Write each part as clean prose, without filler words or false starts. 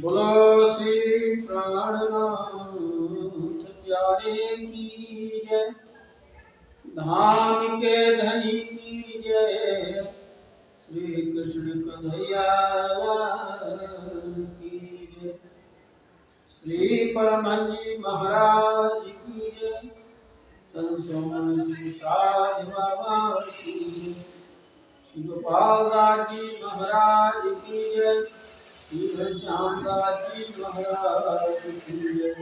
बोलो श्री प्राणनाथ प्यारे की जय। धाम के धनी की जय। श्री कृष्ण कन्हैया की जय। श्री परमहंस महाराज की जय। संत श्री साधु बाबा की जय। श्री गोपाल दास जी महाराज की जय। श्री घनश्यामदास जी महाराज की जय।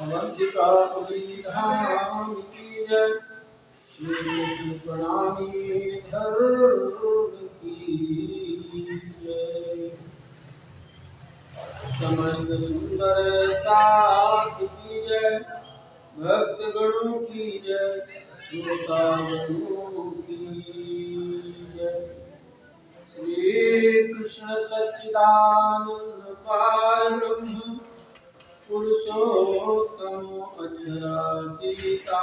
अवंतिकापुरी धाम की जय। श्री कृष्ण प्रणामी धर्म की जय। समस्त सुंदर साथ की जय। भक्त गणों की जय। श्रोता गणों की जय। श्री कृष्ण सच्चिदानंद परब्रह्म पुरुषोत्तम अक्षरातीता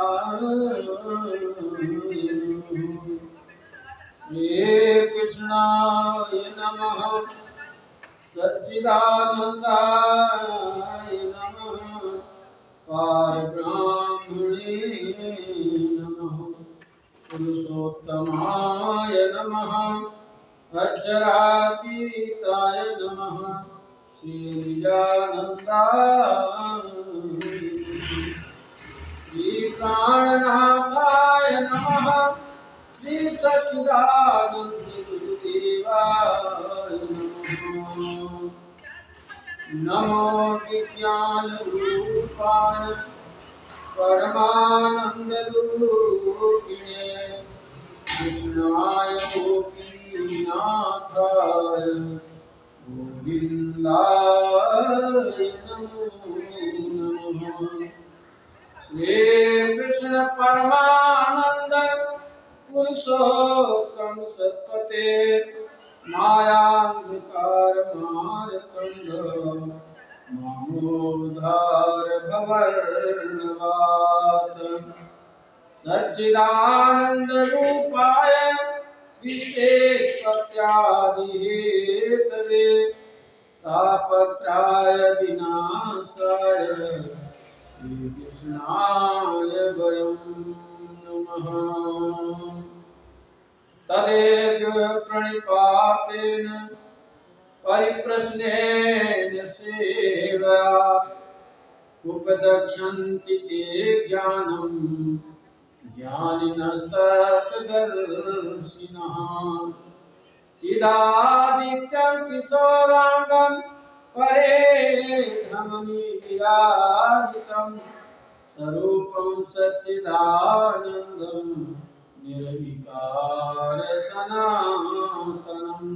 श्री कृष्णाय नमः। सच्चिदानंदाय नमः। पारब्रह्मणे नमः। पुरुषोत्तमाय नमः। अक्षरातीताय नमः। श्री निजानंदाय श्री प्राणनाथाय नमः। श्री सच्चिदानंद गुरुदेवाय नमः। नमो विज्ञान रूपाय परमानंद रूपिणे कृष्णाय गोपीनाथाय गोविंदाय नमो नमः। श्री कृष्ण परमानंद पुरुषोत्तम सत्पते मायान्धकार मार्तंड मामोधार भवर्णवात सच्चिदानंद रूपाय विशेष प्रत्यादिहेतवे तापत्राय विनाशाय श्री कृष्णाय वयं नमः। तदेव प्रणिपातेन परिप्रश्नेन सेवया उपदक्षन्ति ते ज्ञानं ज्ञानिनस्तत्त्वदर्शिनः। चिदादित्यं किशोराङ्गं परेशमणि विराजितं स्वरूपं सच्चिदानन्दं निर्विकार सनातनम्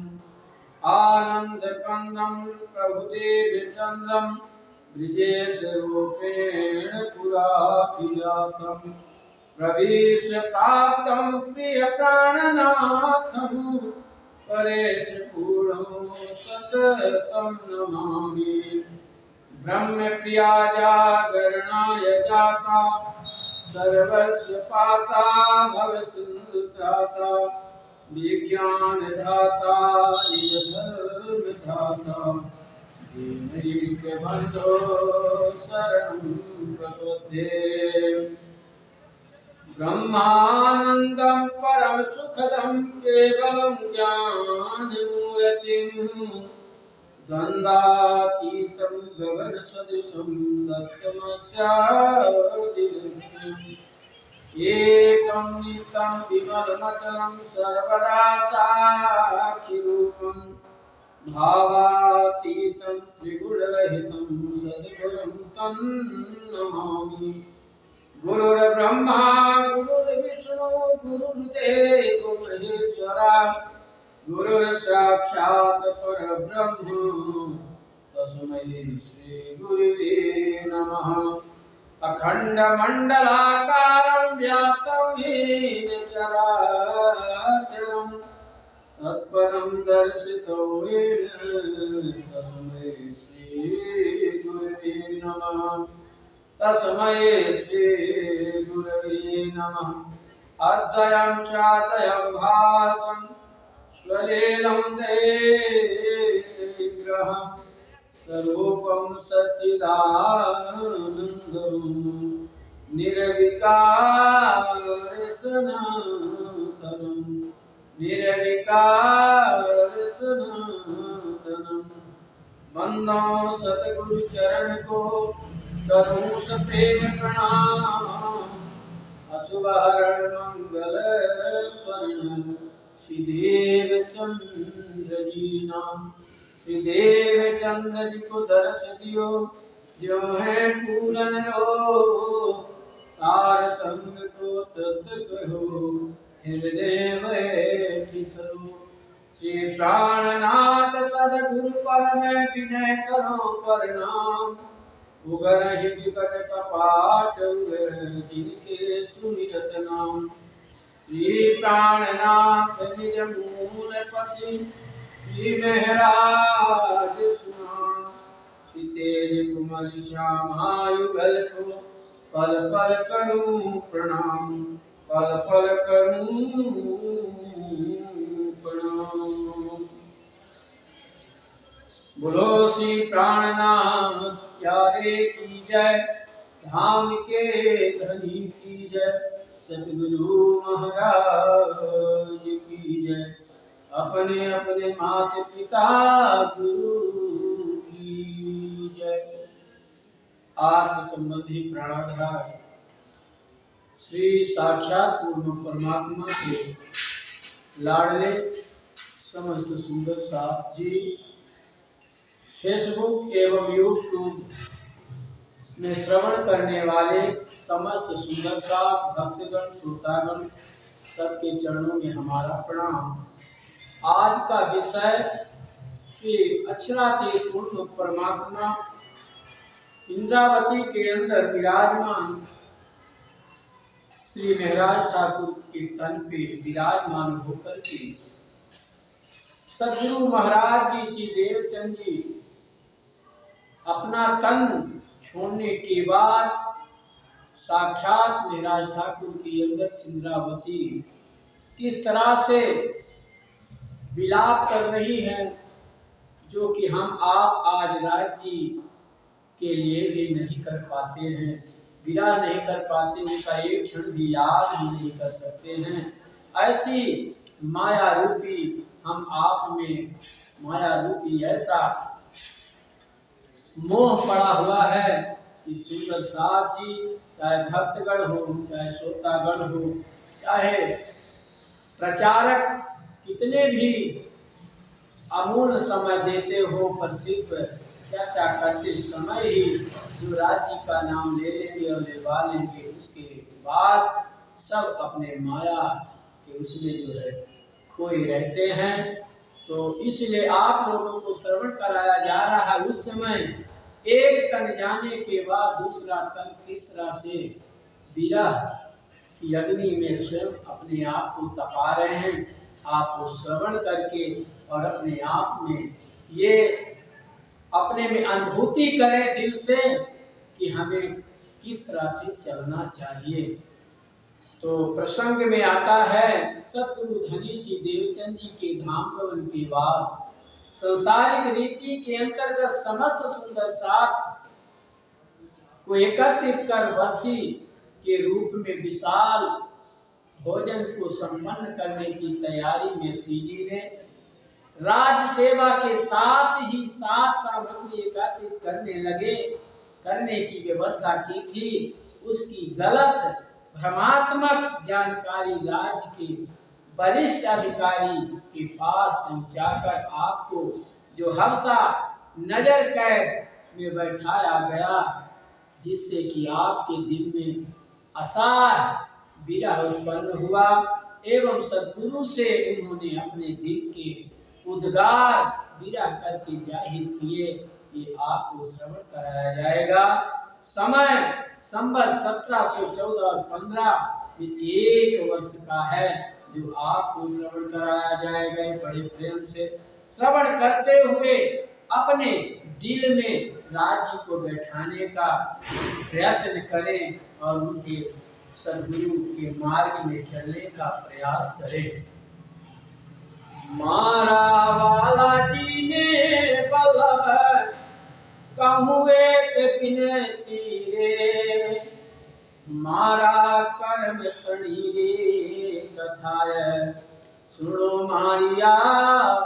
आनन्दकन्दं प्रभुदेवचन्द्रं ब्रजेशरूपेण पुराभिजातं प्रवेश्य प्राप्तं प्रियप्राणनाथं परेशपूर्णं सततं नमामि। ब्रह्मप्रिया जागरणाय जाता सर्वस्य पाता भवसिन्धुत्राता विज्ञानदाता धर्मदाता दीनैकबन्धो शरणं प्रपद्ये। ब्रह्मानन्दं परमसुखदं केवलं ज्ञानमूर्तिं द्वन्द्वातीतं गगनसदृशं दत्तमस्यादिलक्ष्यम् एकं नित्यं विमलमचलं सर्वदा साक्षिरूपं भावातीतं त्रिगुणरहितं सद्गुरुं तं नमामि। गुरुर्ब्रह्मा गुरुर्विष्णु गुरुर्देवो महेश्वरा गुरुर्साक्षात् परब्रह्म तस्मै श्री गुरुवे नमः। अखण्डमण्डलाकारं व्याप्तं येन चराचरं तत्परं दर्शितो येन तस्मै श्री गुरुवे नमः। तस्मै श्री गुरुवे नमः। अद्वयं चाद्वयं भासं स्वलीलं देग्रहं स्वरूपं सच्चिदानन्दं निर्विकारसनातनं निर्विकारसनातनं वंदो सतगुरु चरण को करूं सफेद प्रणाम अशुभहरण मंगल वर्ण श्रीदेव चंद्र जी नाम श्रीदेव चंद्र जी को दर्श दियो जो है पूरन रो तारतंग को तत् कहो हृदय बैठी सरो श्री प्राणनाथ सदगुरु पद में विनय करो प्रणाम उगर ही विकट कपाट जिनके सुमिरत नाम श्री प्राणनाथ निज मूल पति श्री महराज सुनाम श्री तेज कुमल श्यामायुगल को पल पल करूं प्रणाम पल पल करूं प्रणाम। बोलो श्री प्राणनाथ प्यारे की जय धाम के धनी की जय सतगुरु महाराज की जय अपने अपने माता पिता गुरु की जय। आत्म संबंधी प्राणाधार श्री साक्षात पूर्ण परमात्मा के लाडले समस्त सुंदर साथ जी फेसबुक एवं यूट्यूब में श्रवण करने वाले समस्त सुंदर साथ भक्तगण श्रोतागण सबके चरणों में हमारा प्रणाम। आज का विषय कि अक्षरातीत पूर्ण परमात्मा इंद्रावती के अंदर विराजमान श्री महराज ठाकुर के तन पे विराजमान होकर के सदगुरु महाराज जी श्री देवचंद जी अपना तन छोड़ने के बाद साक्षात महराज ठाकुर के अंदर इंद्रावती किस तरह से विलाप कर रही है जो कि हम आप आज राज जी के लिए भी नहीं कर पाते हैं, विराज नहीं कर पाते, उनका एक क्षण भी याद भी नहीं कर सकते हैं। ऐसी माया रूपी हम आप में माया रूपी ऐसा मोह पड़ा हुआ है कि सुंदर साथ जी चाहे भक्तगण हो चाहे श्रोतागण हो चाहे प्रचारक कितने भी अमूल्य समय देते हो पर सिर्फ चर्चा करते समय ही जो राज्य का नाम ले लेंगे और लेवा लेंगे उसके बाद सब अपने माया के उसमें जो है खोए रहते हैं। तो इसलिए आप लोगों को श्रवण कराया जा रहा है। उस समय एक तन जाने के बाद दूसरा तन किस तरह से विरह की अग्नि में स्वयं अपने आप को तपा रहे हैं, आप वो श्रवण करके और अपने आप में ये अपने में अनुभूति करें दिल से कि हमें किस तरह से चलना चाहिए। तो प्रसंग में आता है सतगुरु धनी श्री देवचंद जी के धाम गमन के बाद संसारिक रीति के अंतर्गत समस्त सुंदर साथ को एकत्रित कर वर्षी के रूप में विशाल भोजन को संपन्न करने की तैयारी में श्री जी ने राज सेवा के साथ ही साथ सामग्री एकत्रित करने की व्यवस्था की थी। उसकी गलत भ्रमात्मक जानकारी राज्य के वरिष्ठ अधिकारी के पास पहुंचाकर आपको जो हफ्सा नजर कैद में बैठाया गया, जिससे कि आपके दिल में असाह विरह उत्पन्न हुआ एवं सद्गुरु से उन्होंने अपने दिल के उद्गार विरह करके जाहिर किए। ये आपको श्रवण कराया जाएगा। समय संवत 1714 और 15 एक वर्ष का है जो आपको श्रवण कराया जाएगा। बड़े प्रेम से श्रवण करते हुए अपने दिल में राज्य को बैठाने का प्रयत्न करें और उनके सद्गुरु के मार्ग में चलने का प्रयास करें। मारा वाला जी ने बल्लभ कहूँ एक बिनती रे, मारा कर्म तणी रे कथाय, सुनो मारिया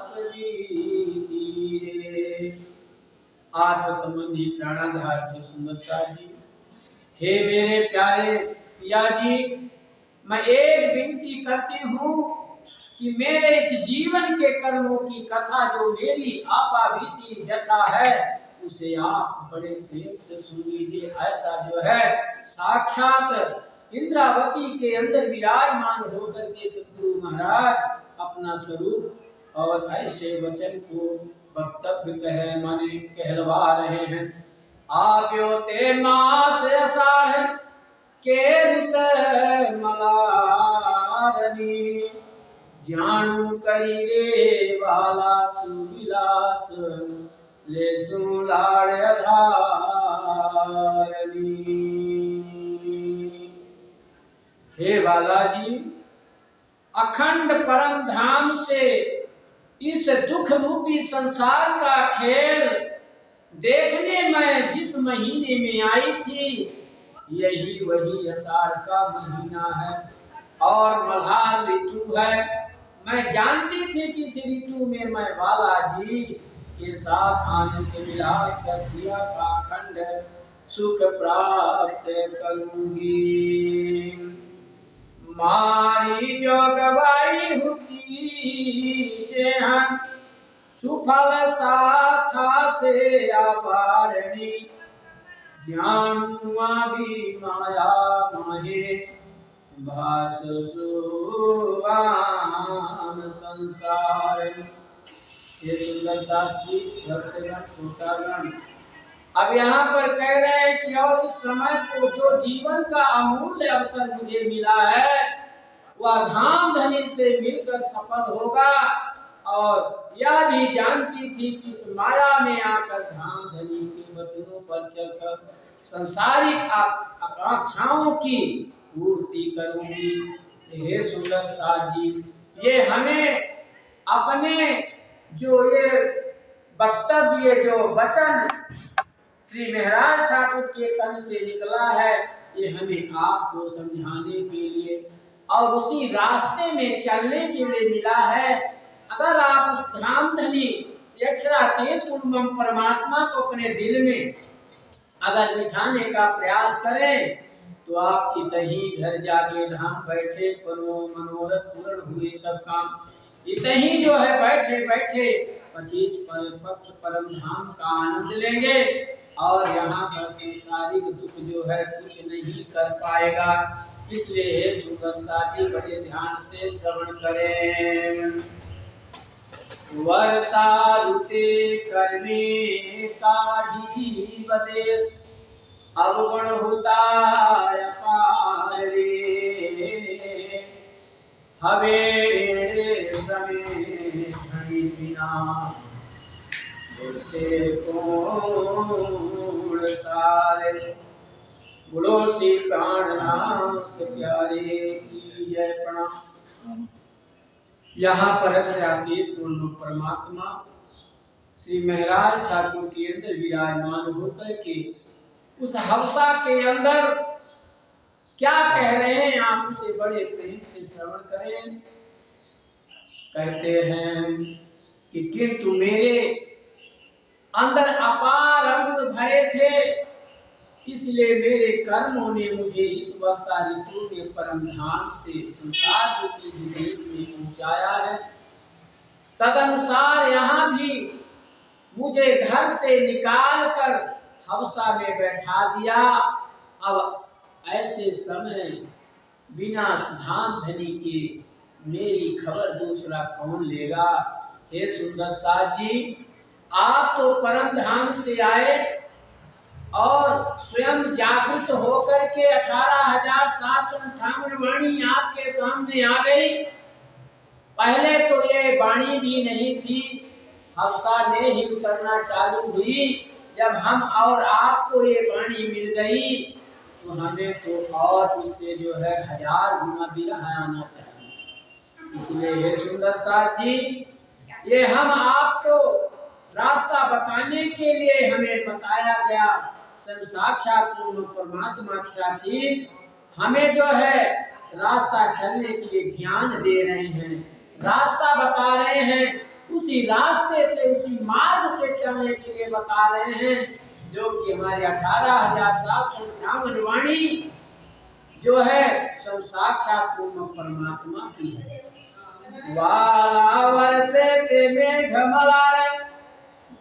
प्रीति रे। आत्म संबंधी प्राणाधार से सुंदर साथ जी, हे मेरे प्यारे पिया जी, मैं एक विनती करती हूँ कि मेरे इस जीवन के कर्मों की कथा जो मेरी आपाभीति व्यथा है उसे आप बड़े प्रेम से सुन लीजिए। ऐसा जो है साक्षात इंद्रावती के अंदर विराजमान होकर के सद्गुरु महाराज अपना स्वरूप और ऐसे वचन को वक्तव्य कहे माने कहलवा रहे हैं। आप ते मास अषाढ़ के रुत मलारनी, जानू करी रे वाला सुविलास, ले सुलाड़ अधारनी। हे बालाजी, अखंड परम धाम से इस दुख रूपी संसार का खेल देखने मैं जिस महीने में आई थी, यही वही आषाढ़ का महीना है और मल्हार ऋतु है। मैं जानती थी कि इस ऋतु में मैं बालाजी के साथ आनंद विलास कर दिया का खंड सुख प्राप्त करूंगी। मारी जो गवाई हुई जे हम सुफल साथा से आवारणी, ज्ञानुआ भी माया माहे भास सुवाम संसार। ये सुंदर साथी भक्तगण श्रोतागण, अब यहाँ पर कह रहे हैं कि और इस समय को जो जीवन का अमूल्य अवसर मुझे मिला है वह धाम धनी से मिलकर सफल होगा। और यह भी जानती थी कि इस माया में आकर धाम धनी के वचनों पर चलकर संसारिक आकांक्षाओं की पूर्ति करूंगी। हे सुंदर साथ जी, ये हमें अपने जो ये वक्तव्य जो वचन श्री महाराज ठाकुर के तन से निकला है, ये हमें आपको समझाने के लिए और उसी रास्ते में चलने के लिए मिला है। अगर आप धाम धनी अक्षरातीत परमात्मा को अपने दिल में अगर बिठाने का प्रयास करें तो आप इतही घर जाके धाम बैठे मनोरथ पूर्ण हुए सब काम इतही जो है बैठे बैठे 25 पक्ष परम धाम का आनंद लेंगे और यहाँ का संसारिक दुख जो है कुछ नहीं कर पाएगा। इसलिए सुंदर साथी बड़े ध्यान से श्रवण करें। वर्षा ऋते कर्मे काढ़ी बदेश, अवगुण होता अपार रे, हवे समय धनी बिना बोलते कौन सारे। बोलो श्री प्राणनाथ प्यारे की जय। प्रणाम। यहाँ पर अक्षरातीत पूर्ण परमात्मा श्री महाराज ठाकुर के अंदर विराजमान होकर के उस हवसा के अंदर क्या कह रहे हैं आप उसे बड़े प्रेम से श्रवण करें। कहते हैं कि किंतु मेरे अंदर अपार अमृत भरे थे, इसलिए मेरे कर्मों ने मुझे इस वर्षा ऋतु के परम धाम से संसार रूपी विदेश में पहुंचाया है। तदनुसार यहाँ भी मुझे घर से निकाल कर हवसा में बैठा दिया। अब ऐसे समय बिना धाम धनी के मेरी खबर दूसरा कौन लेगा। हे सुंदर साथ जी, आप तो परम धाम से आए और स्वयं जागृत होकर के 18,758 वाणी आपके सामने आ गई। पहले तो ये वाणी भी नहीं थी, हवसा में ही उतरना चालू हुई। जब हम और आपको ये वाणी मिल गई तो हमें तो और उससे जो है 1000 गुना भी आना चाहिए। इसलिए हे सुंदर साथ जी, ये हम आपको रास्ता बताने के लिए हमें बताया गया। स्वयं साक्षात पूर्ण परमात्मा अक्षरातीत हमें जो है रास्ता चलने के लिए ज्ञान दे रहे हैं, रास्ता बता रहे हैं, उसी रास्ते से उसी मार्ग से चलने के लिए बता रहे हैं, जो कि हमारे 18,758 वाणी जो है सब साक्षात पूर्ण परमात्मा की है। वाला वर्षे ते मेघ मलारे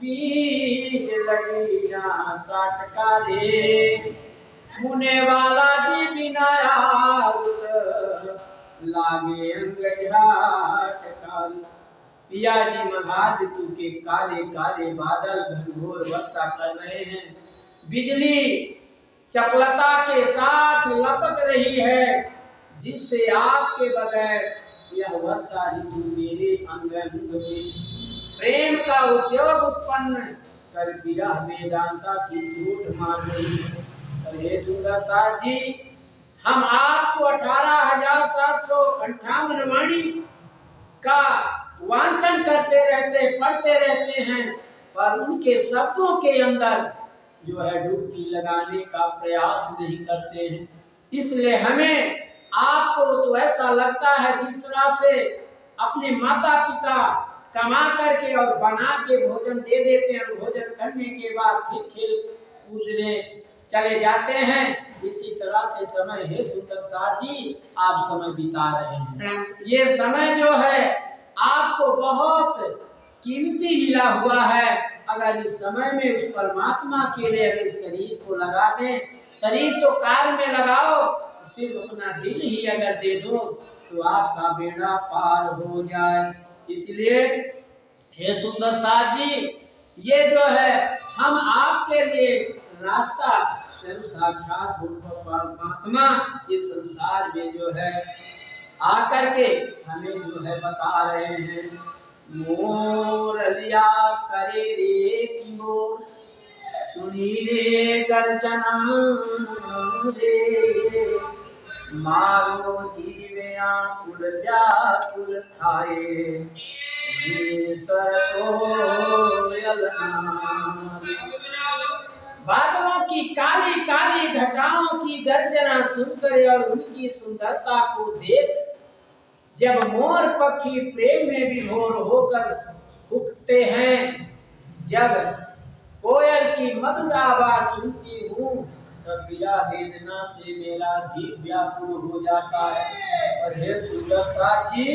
बीज लगी ना साटका रे, मुने वाला जी बिना लागे अंग झाट काल। पिया जी मघार ऋतु के काले काले बादल घनघोर वर्षा कर रहे हैं, बिजली चपलता के साथ लपक रही है, जिससे आपके बगैर यह वर्षा ऋतु मेरे अंग अंग में प्रेम का उद्योग उत्पन्न कर विरह वेदांता की चोट मार रही है। हे सुंदर साथ जी, हम आपको 18,758 वाणी का वांछन करते रहते, पढ़ते रहते हैं, पर उनके शब्दों के अंदर जो है डुबकी लगाने का प्रयास नहीं करते हैं। इसलिए हमें आपको तो ऐसा लगता है जिस तरह से अपने माता पिता कमा करके और बना के भोजन दे देते हैं, भोजन करने के बाद फिर खेल कूदने चले जाते हैं, इसी तरह से समय है सुंदर साथ जी आप समय बिता रहे हैं। ये समय जो है आपको बहुत कीमती मिला हुआ है। अगर इस समय में उस परमात्मा के लिए अगर शरीर को लगा दें, शरीर तो कार्य में लगाओ, सिर्फ अपना दिल ही अगर दे दो तो आपका बेड़ा पार हो जाए। इसलिए हे सुंदर साथ जी, ये जो है हम आपके लिए रास्ता स्वयं साक्षात परमात्मा इस संसार में जो है आकर के हमें जो है बता रहे हैं। मोर लिया करे रे की मोर, सुनी रे गर्जना रे, मारो जीवे आकुल व्याकुल थाए, बादलों की काली काली घटाओं की गर्जना सुनकर और उनकी सुंदरता को देख जब मोर पक्षी प्रेम में विभोर होकर उठते हैं, जब कोयल की मधुर आवाज सुनती हूँ तब विरह वेदना से मेरा जीव व्याकुल हो जाता है। और हे सुंदर साथ जी,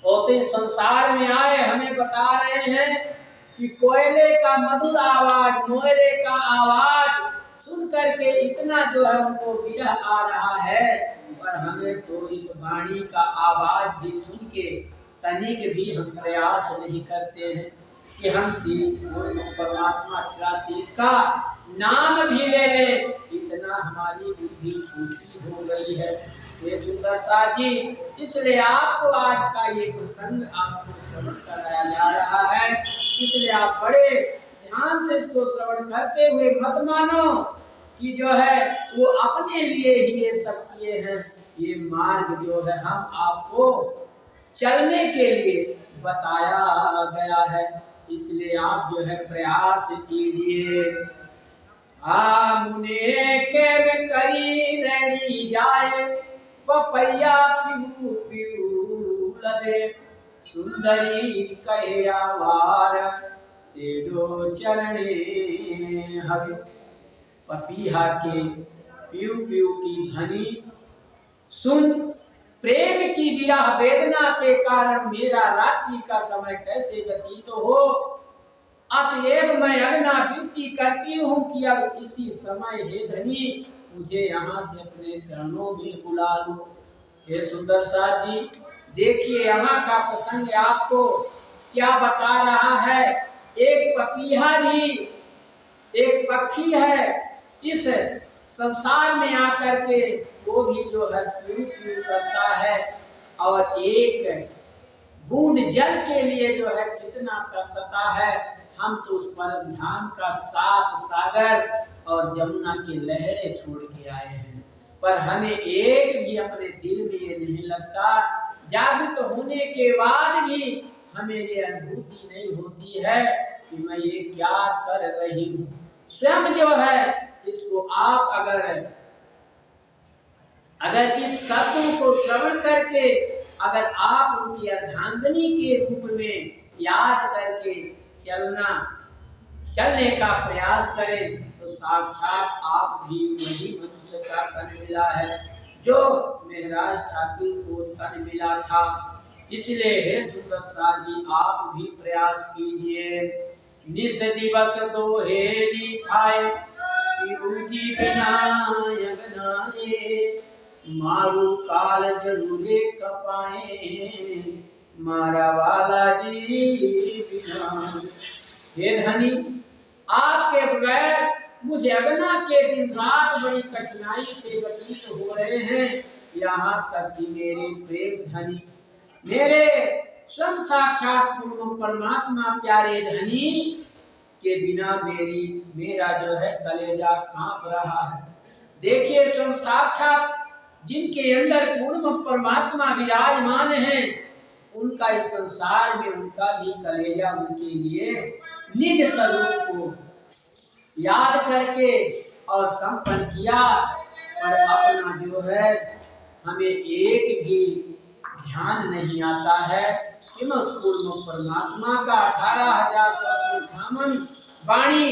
होते संसार में आए हमें बता रहे हैं कि कोयले का मधुर आवाज, मोयरे का आवाज सुन करके इतना जो है उनको विरह आ रहा है, पर हमें तो इस वाणी का आवाज भी सुन के तनिक भी हम प्रयास नहीं करते हैं कि हम श्री परमात्मा अक्षरातीत का नाम भी ले लें। इतना हमारी बुद्धि छोटी हो गई है। ये सुंदर साथ जी, इसलिए आपको आज का ये प्रसंग आपको श्रवण कराया जा रहा है, इसलिए आप बड़े ध्यान से इसको श्रवण करते हुए मत मानो कि जो है वो अपने लिए ही ये सब किए हैं। ये मार्ग जो है हम आपको चलने के लिए बताया गया है, इसलिए आप जो है प्रयास कीजिए। मुने के में करी रैनी जाए, पपैया पीऊ पीऊ लदे, सुंदरी कहे आवार तेरो चरणे हवे। पपीहा के पीऊ पीऊ की ध्वनि सुन, प्रेम की विरह वेदना के कारण मेरा रात्रि का समय कैसे व्यतीत हो, अतएव मैं अगना विनती करती हूँ कि अब इसी समय हे धनी मुझे यहाँ से अपने चरणों में बुला लो। हे सुंदर साथ जी, देखिए यहाँ का प्रसंग आपको क्या बता रहा है। एक पपीहा भी एक पक्षी है, इस संसार में आकर के वो भी जो है पीऊ पीऊ करता है, और एक बूंद जल के लिए जो है कितना तरसता है। हम तो उस परम धाम का सात सागर और जमुना की लहरें छोड़ के आए हैं, पर हमें एक भी अपने दिल में ये नहीं लगता। जागृत होने के बाद भी हमें ये अनुभूति नहीं होती है कि मैं ये क्या कर रही हूँ। स्वयं जो है इसको आप अगर इस सत्य को श्रवण करके अगर आप उनकी अर्धांगिनी के रूप में याद करके चलने का प्रयास करें तो साक्षात आप भी वही मनुष्य का तन मिला है जो महाराज ठाकुर को तन मिला था। इसलिए हे सुंदर साथ जी आप भी प्रयास कीजिए। निस दिवस तो हेली थाए पीऊजी बिना यगनारे मारू काल जरूरे कपाए मारा वाला जी बिना। हे धनी आपके बगैर मुझे अगना के दिन रात बड़ी कठिनाई से व्यतीत हो रहे हैं। यहाँ तक कि मेरे प्रेम धनी मेरे स्वयं साक्षात पूर्ण परमात्मा प्यारे धनी के बिना मेरा जो है कलेजा कांप रहा है। देखिए स्वयं साक्षात जिनके अंदर पूर्ण परमात्मा विराजमान है उनका इस संसार में उनका भी कलेजा उनके लिए निज स्वरूप को याद करके और कंपन किया। और अपना जो है हमें एक भी ध्यान नहीं आता है कि पूर्ण परमात्मा का 18,758 वाणी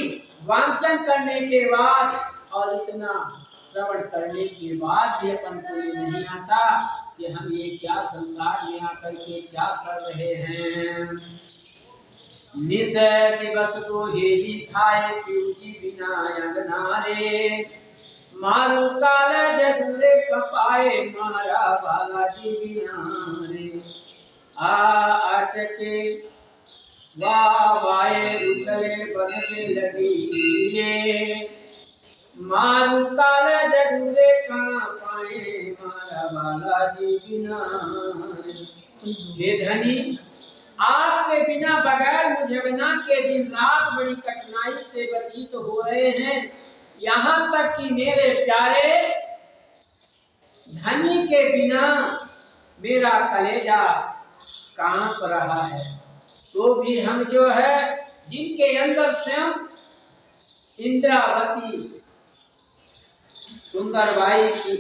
वांचन करने के बाद और इतना श्रवण करने के बाद भी अपन को ये नहीं आता कि हम ये क्या संसार में आकर के क्या कर रहे हैं। निस दिवस को हेली थाए पीऊजी बिना यगनारे मारू काल जगुरे कपाए मारा बालाजी बिना रे आचके वाए उछले बनने लगी मारू काल जगुरे कपाए मारा बालाजी बिना। हे धनी आपके बिना बगैर मुझे बिना के दिन रात बड़ी कठिनाई से व्यतीत हो रहे हैं। यहाँ तक कि मेरे प्यारे धनी के बिना मेरा कलेजा कांप रहा है। तो भी हम जो है जिनके अंदर स्वयं इंद्रावती सुंदरबाई की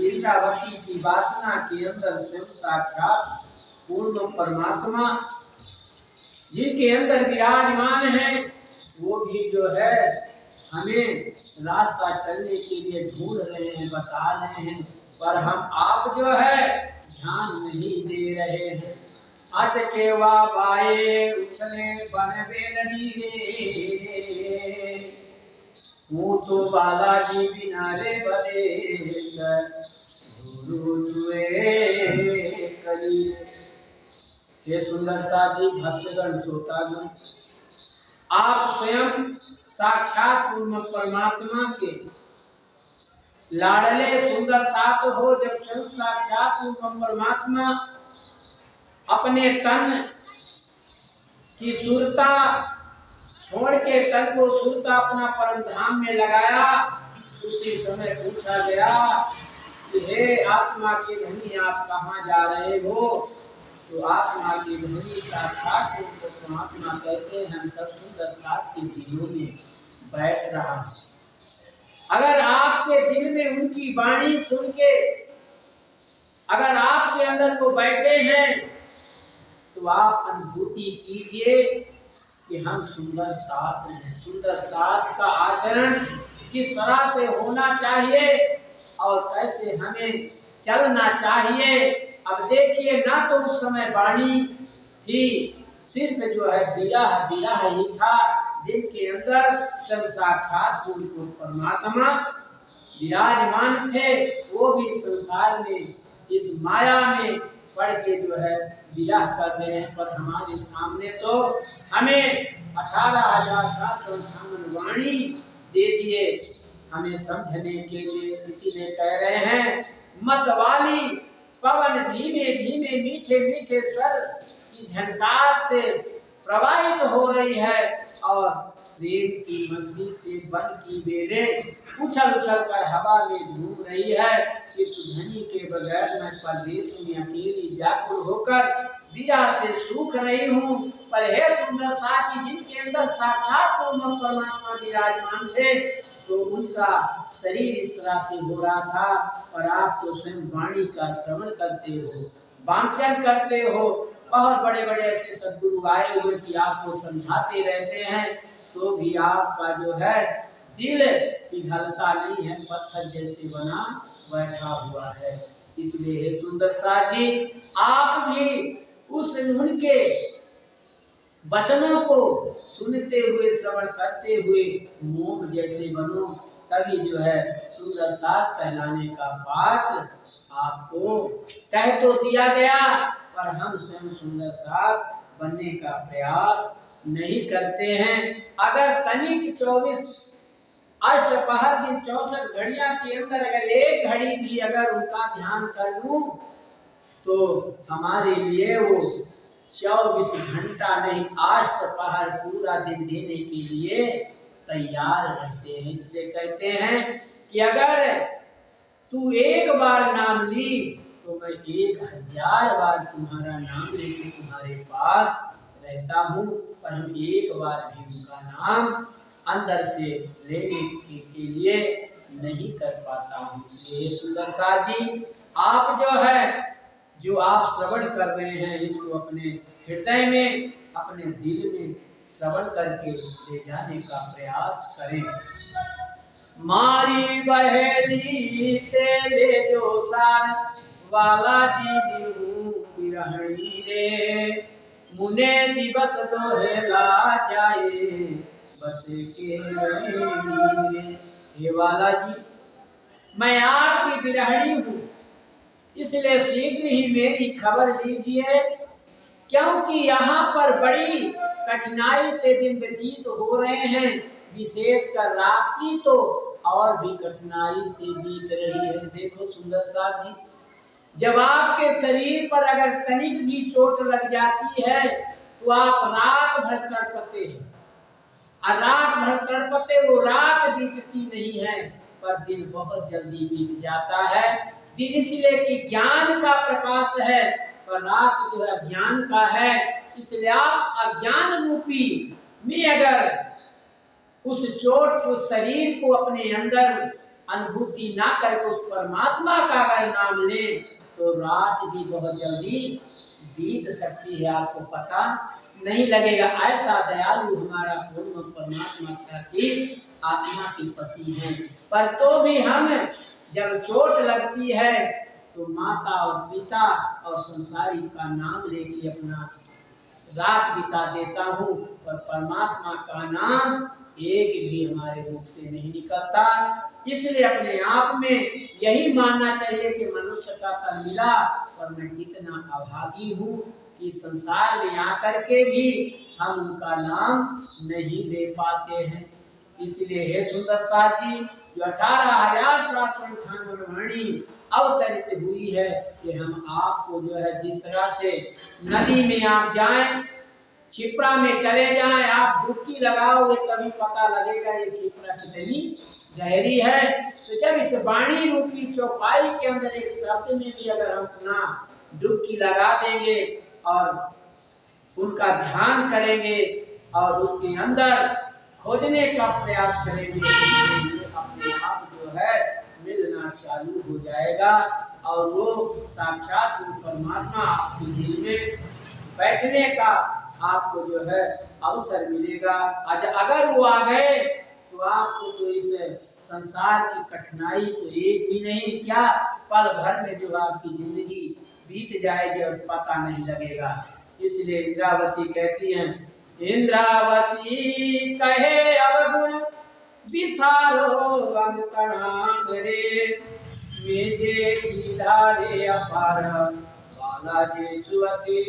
इंद्रावती की वासना के अंदर स्वयं साक्षात पूर्ण परमात्मा जिनके अंदर विराजमान है वो भी जो है हमें रास्ता चलने के लिए ढूंढ रहे हैं बता रहे हैं पर हम आप जो है ध्यान नहीं दे रहे हैं। अचके वाए उछले बनवे लगी रे हूँ तो बालाजी बिना रे बदेश गुरु छुए कली। हे सुंदर साथी भक्तगण श्रोतागण आप स्वयं साक्षात पूर्ण परमात्मा के लाडले सुंदर साथ हो। जब स्वयं साक्षात पूर्ण परमात्मा अपने तन की सुरता छोड़ के तन को सुरता अपना परम धाम में लगाया उसी समय पूछा गया कि हे आत्मा के धनी आप कहाँ जा रहे हो। तो आत्मा की धनी साक्षात परमात्मा कहते हैं हम सब सुंदर साथ के दिलों में बैठ रहा है। अगर आपके दिल में उनकी वाणी सुन के अगर आपके अंदर को बैठे हैं तो आप अनुभूति कीजिए कि हम सुंदर साथ हैं। सुंदर साथ का आचरण किस तरह से होना चाहिए और कैसे हमें चलना चाहिए। अब देखिए ना तो उस समय वाणी थी सिर्फ जो है विरह ही था जिनके अंदर सब साक्षात पूर्ण परमात्मा विराजमान थे। वो भी संसार में इस माया में पड़ के जो है विरह कर रहे हैं पर हमारे सामने तो हमें 18,758 वाणी दे दिए हमें समझने के लिए। इसीलिए कह रहे हैं मतवाली पवन धीमे धीमे मीठे मीठे स्वर की झनकार से प्रवाहित हो रही है और प्रेम की मस्ती से बन की बेलें उछल उछल कर हवा में घूम रही है। इस धनी के बगैर मैं परदेश में अकेली व्याकुल होकर विरह से सूख रही हूँ पर हे सुंदर साथी, जिनके अंदर साक्षात परमात्मा विराजमान थे, तो उनका शरीर इस तरह से हो रहा था, और आप तो स्वयं वाणी का श्रवण करते हो, वांछन करते हो। बहुत बड़े बड़े ऐसे सद्गुरु आए हुए कि आपको समझाते रहते हैं, तो भी आपका जो है दिल पिघलता नहीं है, पत्थर जैसे बना बैठा हुआ है। इसलिए हे सुंदर साथी, आप भी उस उनके वचनों को सुनते हुए, श्रवण करते हुए मोम जैसे बनो, तभी जो है सुंदर साथ कहलाने का पात्र आपको कह तो दिया गया, पर हम स्वयं सुंदर साथ बनने का प्रयास नहीं करते हैं। अगर तनिक 24 अष्टपहर दिन 64 घड़ियां के अंदर अगर एक घड़ी भी अगर उनका ध्यान कर लूं, तो हमारे लिए वो 24 घंटा नहीं, अष्टपहर पूरा दिन देने के लिए तैयार रहते हैं। इसलिए कहते हैं कि अगर तू एक बार नाम ली, तो मैं 1000 बार तुम्हारा नाम लेके तुम्हारे पास रहता हूँ, पर हम एक बार भी उनका नाम अंदर से लेने के लिए नहीं कर पाता हूँ। इसलिए सुंदर साथ जी, आप जो आप श्रवण कर रहे हैं, इसको अपने हृदय में, अपने दिल में श्रवण करके ले जाने का प्रयास करें। मारी बहेली तेरे जो सार वाला जी दिहू बिरहणी रे, मुने दिवस दोहेला जाए बस के रे। हे वाला जी, मैं आपकी बिरहणी हूँ, इसलिए शीघ्र ही मेरी खबर लीजिए, क्योंकि यहाँ पर बड़ी कठिनाई से दिन व्यतीत हो रहे हैं, विशेषकर रात्रि तो और भी कठिनाई से बीत रही है। देखो सुंदर साथ जी, जब आपके शरीर पर अगर तनिक भी चोट लग जाती है, तो आप रात भर तड़पते हैं, और रात भर तड़पते, वो रात बीतती नहीं है, पर दिन बहुत जल्दी बीत जाता है। दिन इसलिए कि ज्ञान का प्रकाश है, पर रात जो है ज्ञान का है। इसलिए आप अज्ञान रूपी में अगर उस चोट, उस शरीर को अपने अंदर अनुभूति ना करके उस परमात्मा का अगर नाम ले, तो रात भी बहुत जल्दी बीत सकती है, आपको पता नहीं लगेगा। ऐसा दयालु हमारा पूर्ण परमात्मा साथी आत्मा के पति हैं। पर तो भी हम जब चोट लगती है, तो माता और पिता और संसारी का नाम लेके अपना रात बिता देता हूँ, पर परमात्मा का नाम एक भी हमारे मुख से नहीं निकलता। इसलिए अपने आप में यही मानना चाहिए कि मनुष्य का तन मिला, और मैं कितना अभागी हूँ कि संसार में आकर के भी हम उनका नाम नहीं ले पाते हैं। इसलिए हे सुंदर साथ जी, जो 18,758 वाणी अवतरित हुई है, कि हम आपको जो है जिस तरह से नदी में आप जाएं, छिपरा में चले जाएं, आप डुबकी लगाओगे तभी पता लगेगा ये छिपरा कितनी गहरी है। तो जब इस वाणी रूपी चौपाई के अंदर एक शब्द में भी अगर हम अपना डुबकी लगा देंगे और उनका ध्यान करेंगे और उसके अंदर खोजने का प्रयास करेंगे, तो अपने आप जो है मिलना चालू हो जाएगा, और वो साक्षात परमात्मा आपके दिल में बैठने का आपको जो है अवसर मिलेगा। अगर वो आ गए, तो आपको तो इस संसार की कठिनाई तो एक भी नहीं, क्या पल भर में जो आपकी जिंदगी बीत जाएगी और पता नहीं लगेगा। इसलिए इंद्रावती कहती हैं, इंद्रावती कहे अवगुण विसारो अंतराम रे, मेजे की धारे अपार वाला जे सुअति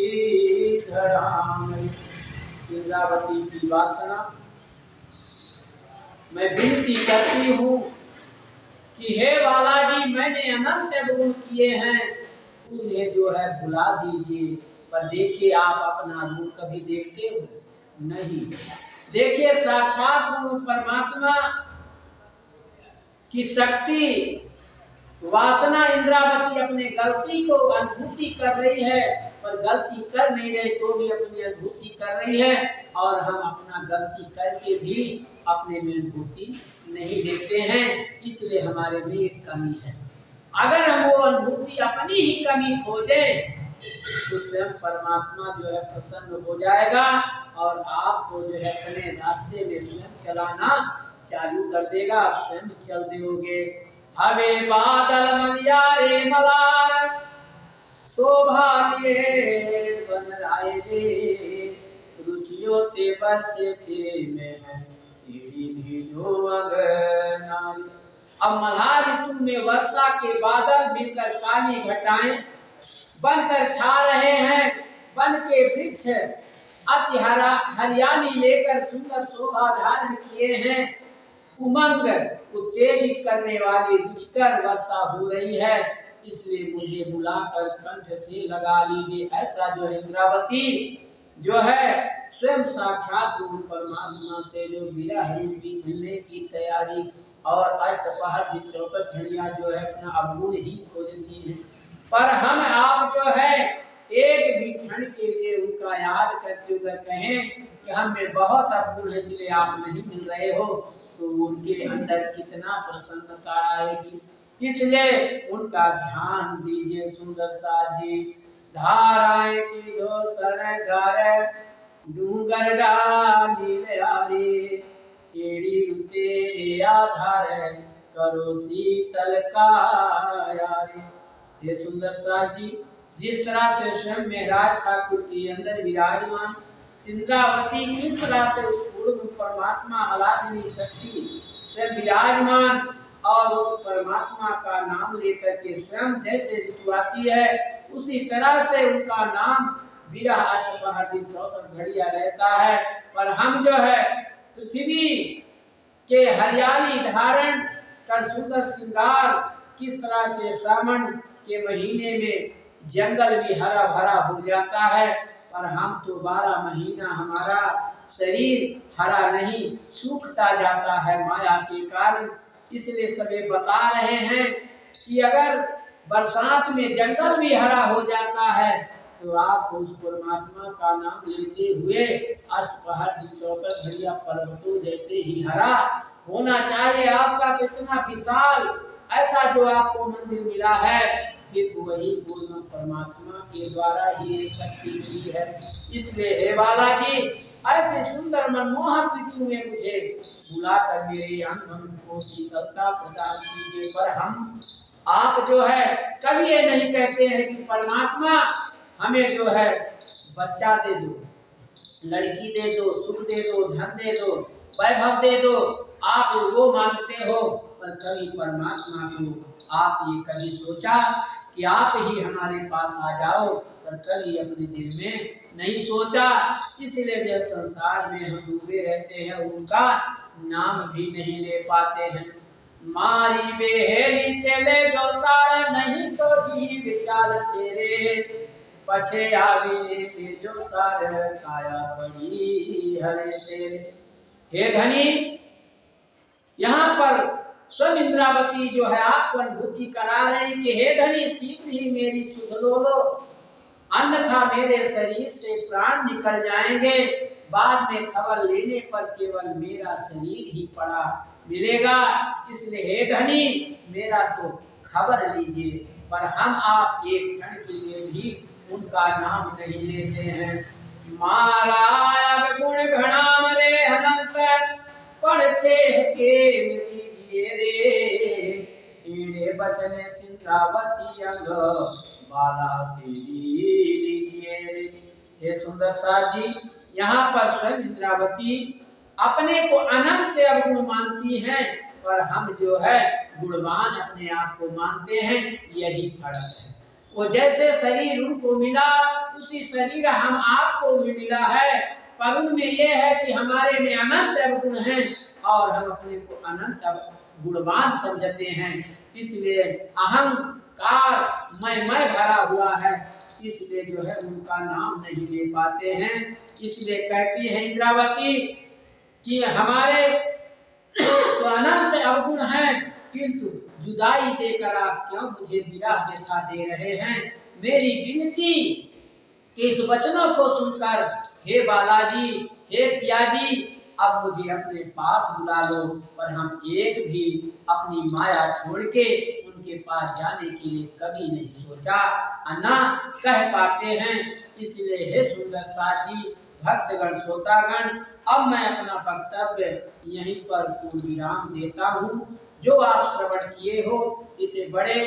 धराम। इंद्रावती की वासना मैं विनती करती हूँ कि हे वाला जी, मैंने अनंत गुण किए हैं, उन्हें जो है भुला दीजिए। पर देखिए, आप अपना रूप कभी देखते हो नहीं। देखिए, साक्षात परमात्मा की शक्ति वासना इंद्रावती अपने गलती को अनुभूति कर रही है, पर गलती कर नहीं रहे तो भी अपनी अनुभूति कर रही है, और हम अपना गलती करके भी अपने में अनुभूति नहीं देते हैं, इसलिए हमारे में एक कमी है। अगर हम वो अनुभूति अपनी ही कमी खोजे तो स्वयं परमात्मा जो है प्रसन्न हो जाएगा और आपको जो है अपने रास्ते में स्वयं चलाना चालू कर देगा, स्वयं चल दोगे। हवे बादल मलियारे मलार शोभा लिए बन राय रे, रुचियों ते बरसे ते में है तेरी भी जो अगर नारी। अब मल्हार ऋतु में वर्षा के बादल मिलकर काली घटाएं बनकर छा रहे हैं, वन के वृक्ष अति हरियाली लेकर सुंदर शोभा धारण किए हैं। उमंग उत्तेजित करने वाली रुचिकर वर्षा हो रही है, इसलिए मुझे बुलाकर कंठ से लगा लीजिए। ऐसा जो इंद्रावती जो है स्वयं साक्षात परमात्मा से जो विरह रूपी मिलने की तैयारी और अष्टपहर दिन 64 घड़ियां जो है अपना अवगुण ही खोजती है, पर हम आप जो है एक भी क्षण के लिए उनका याद करते हुए कहें कि हमें बहुत अवगुण है इसलिए आप नहीं मिल रहे हो, तो उनके अंदर कितना प्रसन्नता आएगी। इसलिए उनका ध्यान दीजिए। सुंदर साथ जी धाराएं की दो सरगार डूंगर नीले आरे एड़ी रुते आधार करो शीतल का यारे। ये सुंदर साथ जी जिस तरह से स्वयं में राज ठाकुर के अंदर विराजमान सिंद्रावती किस तरह से उस पूर्ण परमात्मा आराधनी शक्ति स्वयं विराजमान और उस परमात्मा का नाम लेकर के स्वयं जैसे ऋतु आती है उसी तरह से उनका नाम विरह अष्टपहर दिन 64 घड़ियां रहता है। पर हम जो है पृथ्वी के हरियाली धारण कर सुंदर श्रृंगार किस तरह से श्रावण के महीने में जंगल भी हरा भरा हो जाता है, पर हम तो 12 महीना हमारा शरीर हरा नहीं सूखता जाता है माया के कारण। इसलिए सभी बता रहे हैं कि अगर बरसात में जंगल भी हरा हो जाता है तो आप उस परमात्मा का नाम लेते हुए अष्टपहर 64 घड़ियां पर्वतों जैसे ही हरा होना चाहिए। आपका कितना विशाल ऐसा जो आपको मंदिर मिला है सिर्फ वही पूर्ण परमात्मा के द्वारा ही शक्ति मिली है। इसलिए हे बालाजी ऐसे सुंदर मनमोहक ऋतु में मुझे बुलाकर मेरे अंग को शीतलता प्रदान कीजिए। पर हम आप जो है कभी ये नहीं कहते हैं कि परमात्मा हमें जो है बच्चा दे दो, लड़की दे दो, सुख दे दो, धन दे दो, वैभव दे दो, आप वो मांगते हो। पर कभी परमात्मा को आप ये कभी सोचा कि आप ही हमारे पास आ जाओ, पर कभी अपने दिल में नहीं सोचा। इसलिए जब संसार में हम डूबे रहते हैं उनका नाम भी नहीं ले पाते हैं। मारी बेहेली तेले जो सारा नहीं तो जी विचार से रे पछे आवे जो सार काया बड़ी हरे से। हे धनी यहाँ पर स्वयं इंद्रावती जो है आपको अनुभूति करा रहे कि हे धनी शीघ्र ही मेरी सुध लो, अन्यथा मेरे शरीर से प्राण निकल जाएंगे। बाद में खबर लेने पर केवल मेरा शरीर ही पड़ा मिलेगा। इसलिए हे धनी मेरा तो खबर लीजिए। पर हम आप एक क्षण के लिए भी उनका नाम नहीं लेते हैं। मारा गुण घणाम रे अनंत पढ़छे के लीजिए रे ईड़े बचन सिंद्रावती अंग बाला लीजिए रे। हे सुंदर साथ जी यहाँ पर स्वयं इंद्रावती अपने को अनंत अवगुण मानती हैं, पर हम जो है गुणवान अपने आप को मानते हैं। यही फर्क है। वो जैसे शरीर उनको मिला उसी शरीर हम आपको भी मिला है, पर उनमें ये है कि हमारे में अनंत अवगुण हैं और हम अपने को अनंत गुणवान समझते हैं। इसलिए अहंकार मैं भरा हुआ है, इसलिए जो है उनका नाम नहीं ले पाते हैं। इसलिए कहती है इंद्रावती कि हमारे तो अनंत अवगुण हैं, किंतु जुदाई देकर आप क्यों मुझे विरह दिखा दे रहे हैं। मेरी विनती कि इस वचनों को सुनकर हे बालाजी, हे पियाजी, अब मुझे अपने पास बुला लो। पर हम एक भी अपनी माया छोड़ के उनके पास जाने के लिए कभी नहीं सोचा, ना कह पाते हैं। इसलिए हे सुंदर साथी, भक्तगण, श्रोतागण, अब मैं अपना वक्तव्य यहीं पर पूर्ण विराम देता हूँ। जो आप श्रवण किए हो इसे बड़े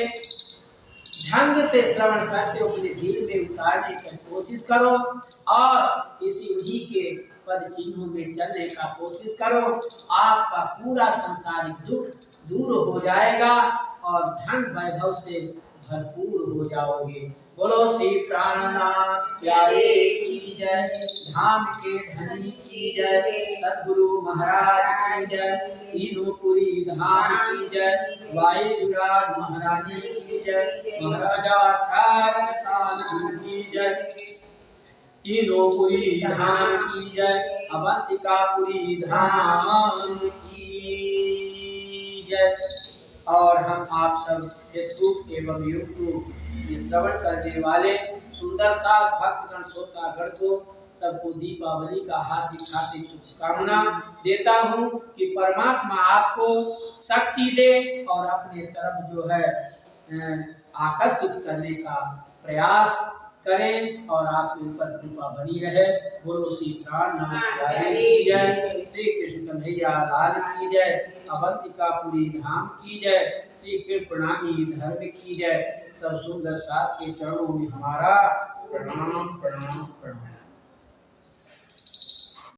ढंग से श्रवण करके अपने दिल में उतारने की कोशिश करो और इसी उन्हीं के पद चिन्हों में चलने का कोशिश करो। आपका पूरा संसारिक दुख दूर हो जाएगा और धन वैभव से भरपूर हो जाओगे। बोलो श्री प्राणनाथ प्यारे की जय, धाम के धनी की जय, सद्गुरु महाराज की जय, तीनों धाम की जय, वायुराज महारानी की जय, महाराजा छात्र की जय, तीनों धाम की जय, अवंतिकापुरी धाम की जय। और हम आप सब फेसबुक एवं यूट्यूब में श्रवण करने वाले सुंदर सा भक्तगण, श्रोतागण को सबको दीपावली का हार्दिक हार्दिक शुभकामना देता हूँ कि परमात्मा आपको शक्ति दे और अपने तरफ जो है आकर्षित करने का प्रयास करें और आपके ऊपर कृपा बनी रहे। बोलो श्री प्राणनाथ की जय, श्री कृष्ण कन्हैया लाल की जय, अवंतिकापुरी धाम की जय, श्री कृष्णामी धर्म की जय। सब सुंदर साथ के चरणों में हमारा प्रणाम प्रणाम प्रणाम।